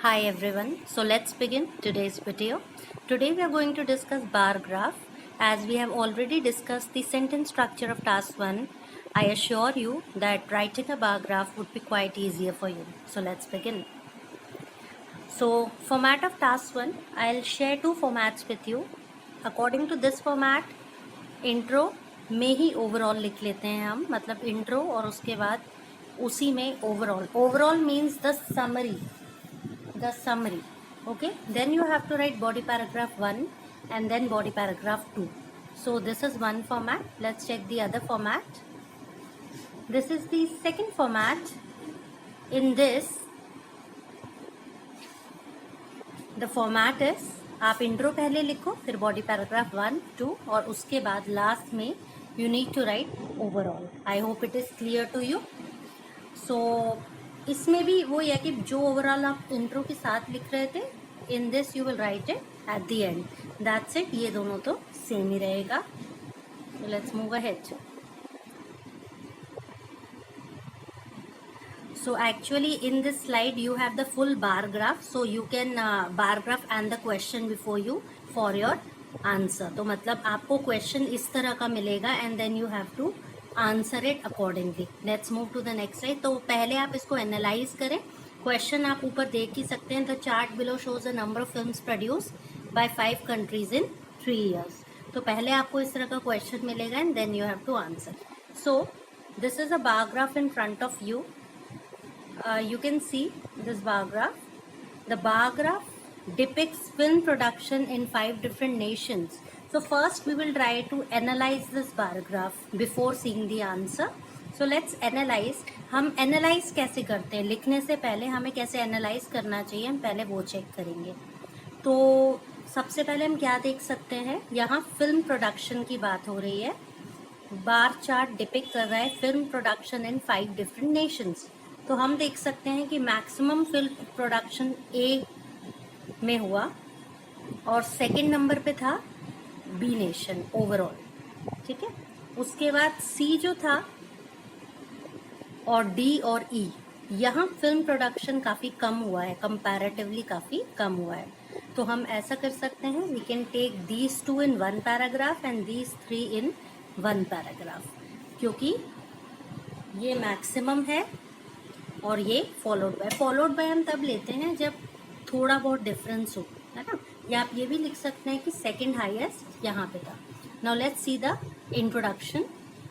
Hi everyone, so let's begin today's video. Today we are going to discuss bar graph. As we have already discussed the sentence structure of task 1, I assure you that writing a bar graph would be quite easier for you. So let's begin. So format of task 1, I'll share two formats with you. According to this format, intro में ही overall लिख लेते हैं हम, मतलब intro और उसके बाद उसी में overall means the summary. Okay, then you have to write body paragraph 1 and then body paragraph 2. So this is one format. Let's check the other format. This is the second format. In this, the format is आप intro पहले लिखो, फिर body paragraph 1, 2 और उसके बाद last में you need to write overall. I hope it is clear to you. So इसमें भी वो है कि जो ओवरऑल आप इंट्रो के साथ लिख रहे थे, in this you will write it at the end. That's it. ये दोनों तो सेम ही रहेगा. Let's move ahead. So actually in this slide you have the full bar graph, so you can bar graph and the question before you for your answer. तो मतलब आपको question इस तरह का मिलेगा and then you have to answer it accordingly. Let's move to the next slide. तो पहले आप इसको analyze करें. Question आप ऊपर देख ही सकते हैं. The chart below shows the number of films produced by 5 countries in 3 years. तो पहले आपको इस तरह का question मिलेगा and then you have to answer. So this is a bar graph in front of you. You can see this bar graph. The bar graph depicts film production in 5 different nations. So first we will try to analyze this bar graph before seeing the answer. So let's analyze. हम analyze कैसे करते हैं, लिखने से पहले हमें कैसे analyze करना चाहिए, हम पहले वो चेक करेंगे. तो सबसे पहले हम क्या देख सकते हैं, यहाँ फिल्म प्रोडक्शन की बात हो रही है. बार चार्ट डिपिक्ट कर रहा है film production in 5 different Nations. तो हम देख सकते हैं कि मैक्सिमम फिल्म प्रोडक्शन ए में हुआ और सेकंड नंबर पे था बी नेशन ओवरऑल. ठीक है. उसके बाद सी जो था और डी और ई, यहाँ फिल्म प्रोडक्शन काफ़ी कम हुआ है, कंपैरेटिवली काफ़ी कम हुआ है. तो हम ऐसा कर सकते हैं, we can take these 2 in 1 paragraph and these 3 in 1 paragraph, क्योंकि ये मैक्सिमम है और ये फॉलोड बाय हम तब लेते हैं जब थोड़ा बहुत डिफरेंस हो, है ना. या आप ये भी लिख सकते हैं कि सेकंड हाईएस्ट यहाँ पे था. Now let's see the introduction.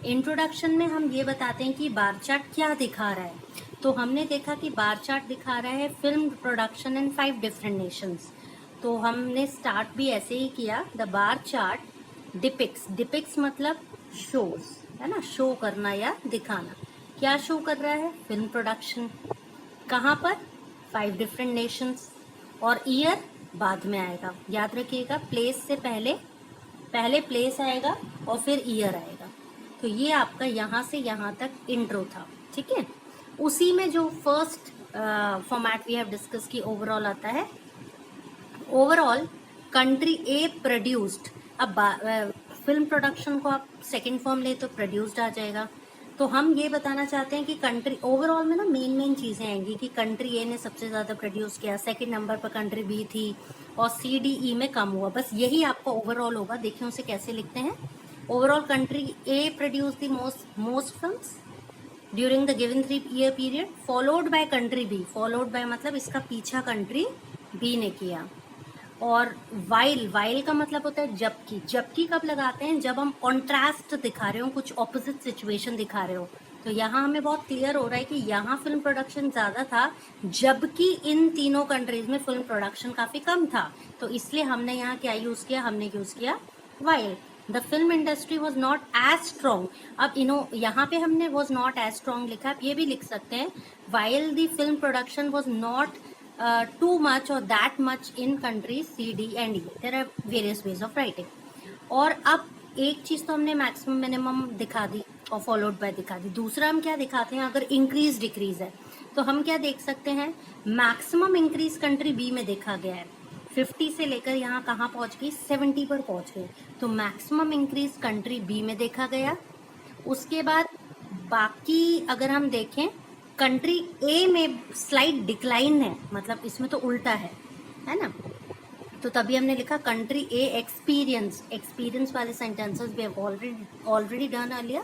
Introduction में हम ये बताते हैं कि बार चार्ट क्या दिखा रहा है. तो हमने देखा कि बार चार्ट दिखा रहा है film production in 5 different Nations. तो हमने स्टार्ट भी ऐसे ही किया. द बार चार्ट डिपिक्स मतलब शोज, है ना, शो करना या दिखाना. क्या शो कर रहा है, फिल्म प्रोडक्शन. कहाँ पर, 5 डिफरेंट नेशंस. और ईयर बाद में आएगा, याद रखिएगा. प्लेस से पहले प्लेस आएगा और फिर ईयर आएगा. तो ये आपका यहाँ से यहाँ तक इंट्रो था. ठीक है. उसी में जो first format we have discuss की ओवरऑल आता है. Overall country A produced. अब फिल्म प्रोडक्शन को आप सेकेंड फॉर्म ले तो प्रोड्यूस्ड आ जाएगा. तो हम ये बताना चाहते हैं कि कंट्री ओवरऑल में ना मेन चीज़ें आएंगी कि कंट्री ए ने सबसे ज़्यादा प्रोड्यूस किया, सेकंड नंबर पर कंट्री बी थी और सी डी ई में कम हुआ. बस यही आपका ओवरऑल होगा. देखिए उसे कैसे लिखते हैं. Overall country A produce the most films during the given 3 year period, followed by country B. Followed by मतलब इसका पीछा कंट्री बी ने किया. और वाइल का मतलब होता है जबकि कब लगाते हैं, जब हम कॉन्ट्रास्ट दिखा रहे हो, कुछ ऑपोजिट सिचुएशन दिखा रहे हो. तो यहाँ हमें बहुत क्लियर हो रहा है कि यहाँ फिल्म प्रोडक्शन ज़्यादा था जबकि इन तीनों कंट्रीज में फिल्म प्रोडक्शन काफ़ी कम था. तो इसलिए हमने यहाँ क्या यूज़ किया, हमने यूज़ किया while. The film industry was not as strong. अब यहाँ पे हमने वॉज नॉट एज स्ट्रॉन्ग लिखा. आप ये भी लिख सकते हैं while the film production was not too much or that much in countries C, D and E. There are various ways of writing. और अब एक चीज़ तो हमने मैक्सिमम मिनिमम दिखा दी और फॉलोड बाय दिखा दी. दूसरा हम क्या दिखाते हैं, अगर इंक्रीज डिक्रीज है तो हम क्या देख सकते हैं, मैक्सिमम इंक्रीज कंट्री बी में देखा गया है. 50 से लेकर यहाँ कहाँ पहुँच गई, 70 पर पहुँच गई. तो मैक्सिमम इंक्रीज कंट्री बी में देखा गया. उसके बाद बाकी अगर हम देखें कंट्री ए में स्लाइड डिक्लाइन है, मतलब इसमें तो उल्टा है ना। तो तभी हमने लिखा कंट्री ए एक्सपीरियंस वाले sentences we have already done earlier,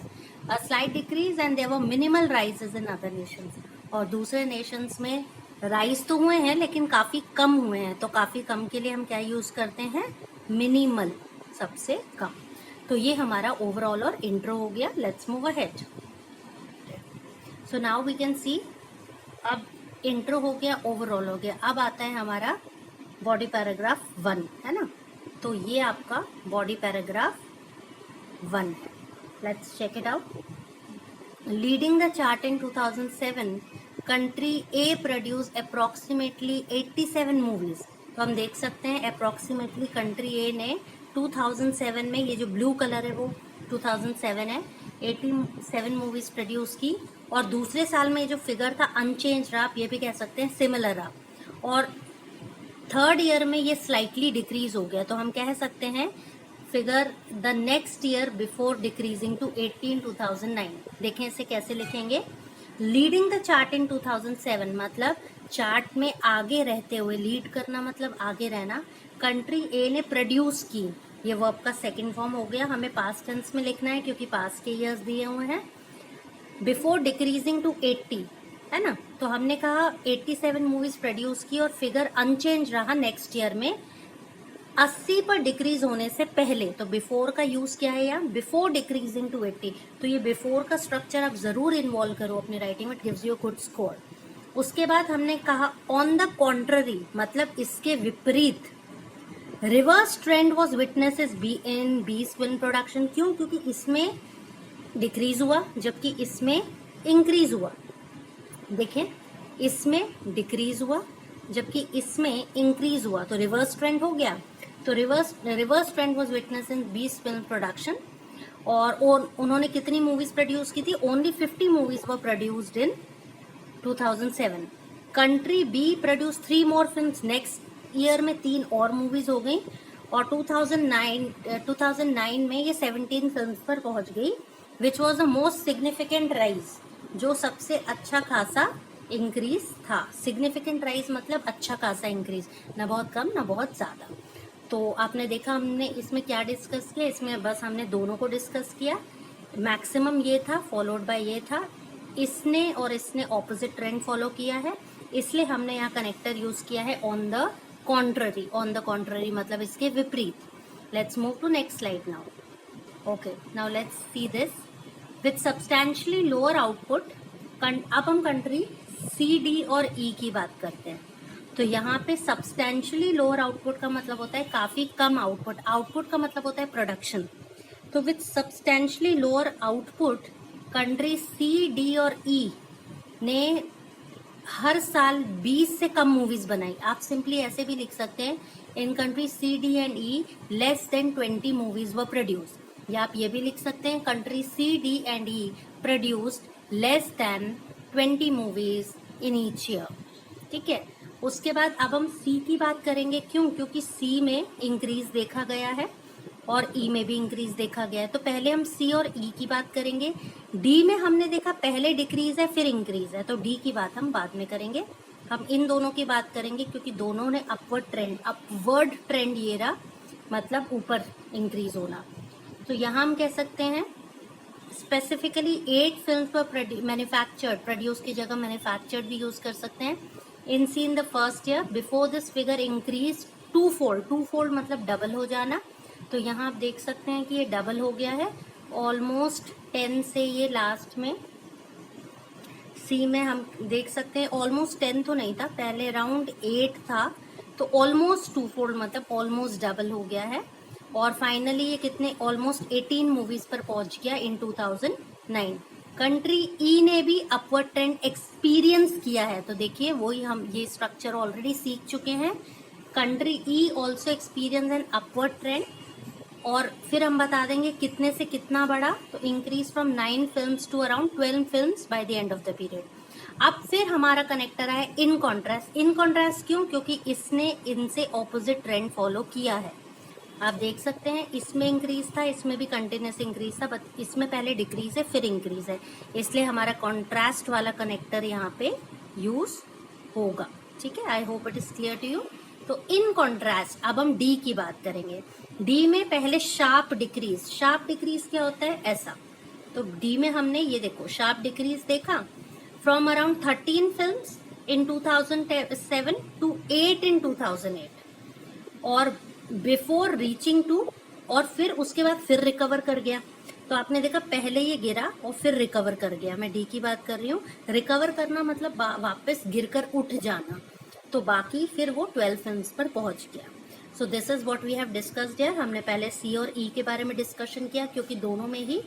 a slight decrease and there were minimal rises in other nations. और दूसरे नेशंस में राइज तो हुए हैं लेकिन काफ़ी कम हुए हैं, तो काफ़ी कम के लिए हम क्या यूज़ करते हैं, मिनिमल, सबसे कम। तो ये हमारा ओवरऑल और इंट्रो हो गया। Let's move ahead. So now we can see, अब इंट्रो हो गया, ओवरऑल हो गया, अब आता है हमारा बॉडी पैराग्राफ 1, है ना। तो ये आपका बॉडी पैराग्राफ 1 है। Let's check it out. Leading the chart in 2007, country A produce approximately 87 movies. तो हम देख सकते हैं अप्रॉक्सीमेटली कंट्री ए ने 2007 में, ये जो ब्लू कलर है वो 2007 है, 87 मूवीज प्रोड्यूस की। और दूसरे साल में ये जो फिगर था अनचेंज रहा, आप ये भी कह सकते हैं सिमिलर रहा। और थर्ड ईयर में ये स्लाइटली डिक्रीज हो गया, तो हम कह सकते हैं figure the next year before decreasing to 18 2009। देखें इसे कैसे लिखेंगे, लीडिंग द चार्ट इन 2007 मतलब चार्ट में आगे रहते हुए, लीड करना मतलब आगे रहना, कंट्री ए ने प्रोड्यूस की, ये वर्ब का सेकंड फॉर्म हो गया, हमें पास्ट टेंस में लिखना है क्योंकि पास्ट के ईयर्स दिए हुए हैं। बिफोर डिक्रीजिंग टू 80, है ना। तो हमने कहा 87 मूवीज प्रोड्यूस की और फिगर अनचेंज रहा नेक्स्ट ईयर में 80 पर डिक्रीज होने से पहले। तो बिफोर का यूज क्या है यहाँ, बिफोर डिक्रीजिंग टू 80। तो ये बिफोर का स्ट्रक्चर आप जरूर इन्वॉल्व करो अपनी राइटिंग में, it gives you good score. उसके बाद हमने कहा ऑन द कॉन्ट्ररी मतलब इसके विपरीत, रिवर्स ट्रेंड वॉज विटनेसेस इन बीस फिल्म प्रोडक्शन। क्यों, क्योंकि इसमें डिक्रीज हुआ जबकि इसमें इंक्रीज हुआ। देखें, इसमें डिक्रीज हुआ जबकि इसमें इंक्रीज हुआ, तो रिवर्स ट्रेंड हो गया। तो reverse trend was witness in 20 film production. और उन्होंने कितनी मूवीज प्रोड्यूस की थी, only 50 movies were produced in 2007। Country B produce 3 more films, next year में 3 और मूवीज हो गई। और 2009 में ये 17 फिल्म्स पर पहुंच गई, which was the most significant rise, जो सबसे अच्छा खासा इंक्रीज था। सिग्निफिकेंट राइज मतलब अच्छा खासा इंक्रीज, ना बहुत कम ना बहुत ज़्यादा। तो आपने देखा हमने इसमें क्या डिस्कस किया, इसमें बस हमने दोनों को डिस्कस किया। मैक्सिमम ये था, फॉलोड बाय ये था, इसने और इसने ऑपोजिट ट्रेंड फॉलो किया है, इसलिए हमने यहाँ कनेक्टर यूज किया है on the contrary. On the contrary मतलब इसके विपरीत। Let's move to next slide now. Okay, now let's see this. With substantially lower output, अब हम कंट्री सी, डी और ई की बात करते हैं। तो यहाँ पे सब्सटैंशियली लोअर आउटपुट का मतलब होता है काफ़ी कम आउटपुट, आउटपुट का मतलब होता है प्रोडक्शन। तो with substantially lower output, country C, D और ई ने हर साल 20 से कम मूवीज बनाई। आप सिंपली ऐसे भी लिख सकते हैं, in country C, D and E less than 20 movies were produce. या आप ये भी लिख सकते हैं, country C, D and E produced less than 20 movies in each year. ठीक है, उसके बाद अब हम सी की बात करेंगे। क्यों, क्योंकि सी में इंक्रीज देखा गया है और ई में भी इंक्रीज देखा गया है। तो पहले हम सी और ई की बात करेंगे। डी में हमने देखा पहले डिक्रीज है फिर इंक्रीज है, तो डी की बात हम बाद में करेंगे। हम इन दोनों की बात करेंगे क्योंकि दोनों ने अपवर्ड ट्रेंड ये रहा, मतलब ऊपर इंक्रीज होना। तो यहाँ हम कह सकते हैं स्पेसिफिकली 8 फिल्म्स पर मैन्युफैक्चर्ड, प्रोड्यूस की जगह मैन्युफैक्चर्ड भी यूज कर सकते हैं। In C in the first year before this figure increase two fold मतलब डबल हो जाना। तो यहाँ आप देख सकते हैं कि ये डबल हो गया है ऑलमोस्ट 10 से, ये लास्ट में सी में हम देख सकते हैं ऑलमोस्ट 10 तो नहीं था, पहले अराउंड 8 था, तो ऑलमोस्ट 2 फोल्ड मतलब ऑलमोस्ट डबल हो गया है। और फाइनली ये कितने, ऑलमोस्ट 18 मूवीज पर पहुंच गया इन 2009। कंट्री ई ने भी अपवर्ड ट्रेंड एक्सपीरियंस किया है। तो देखिए वही हम ये स्ट्रक्चर ऑलरेडी सीख चुके हैं। Country E also experience an upward trend, और फिर हम बता देंगे कितने से कितना बढ़ा, तो increase from 9 films to around 12 films by the end of the period. अब फिर हमारा कनेक्टर है इन कॉन्ट्रास्ट। इन कॉन्ट्रास्ट क्यों, क्योंकि इसने इनसे ऑपोजिट ट्रेंड फॉलो किया है। आप देख सकते हैं इसमें इंक्रीज था, इसमें भी कंटिन्यूस इंक्रीज था, बट इसमें पहले डिक्रीज है फिर इंक्रीज है, इसलिए हमारा कॉन्ट्रास्ट वाला कनेक्टर यहाँ पे यूज होगा। ठीक है, I hope it is clear to you. तो इन कॉन्ट्रास्ट अब हम डी की बात करेंगे। डी में पहले शार्प डिक्रीज, शार्प डिक्रीज क्या होता है, ऐसा। तो डी में हमने ये देखो शार्प डिक्रीज देखा, from around 13 films in 2007 to 8 in 2008, और बिफोर रीचिंग टू, और फिर उसके बाद फिर रिकवर कर गया। तो आपने देखा पहले ये गिरा और फिर रिकवर कर गया। मैं डी की बात कर रही हूँ। रिकवर करना मतलब वापस गिरकर उठ जाना। तो बाकी फिर वो 12 फिल्म्स पर पहुंच गया। So this is what we have discussed here. हमने पहले सी और ई के बारे में डिस्कशन किया क्योंकि दोनों में ही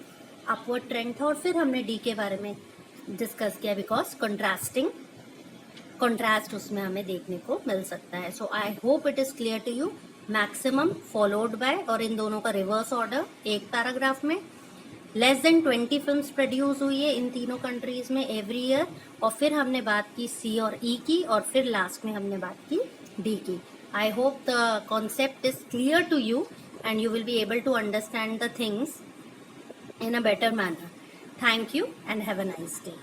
अपवर्ड ट्रेंड था, और फिर हमने डी के बारे में डिस्कस किया बिकॉज कंट्रास्ट उसमें हमें देखने को मिल सकता है। So I hope it is clear to you. Maximum followed by, और इन दोनों का रिवर्स ऑर्डर एक पैराग्राफ में। लेस देन 20 फिल्म्स प्रोड्यूस हुई है इन तीनों कंट्रीज में एवरी ईयर, और फिर हमने बात की सी और ई की, और फिर लास्ट में हमने बात की डी की। I hope the concept is clear to you and you will be able to understand the things in a better manner. Thank you and have a nice day.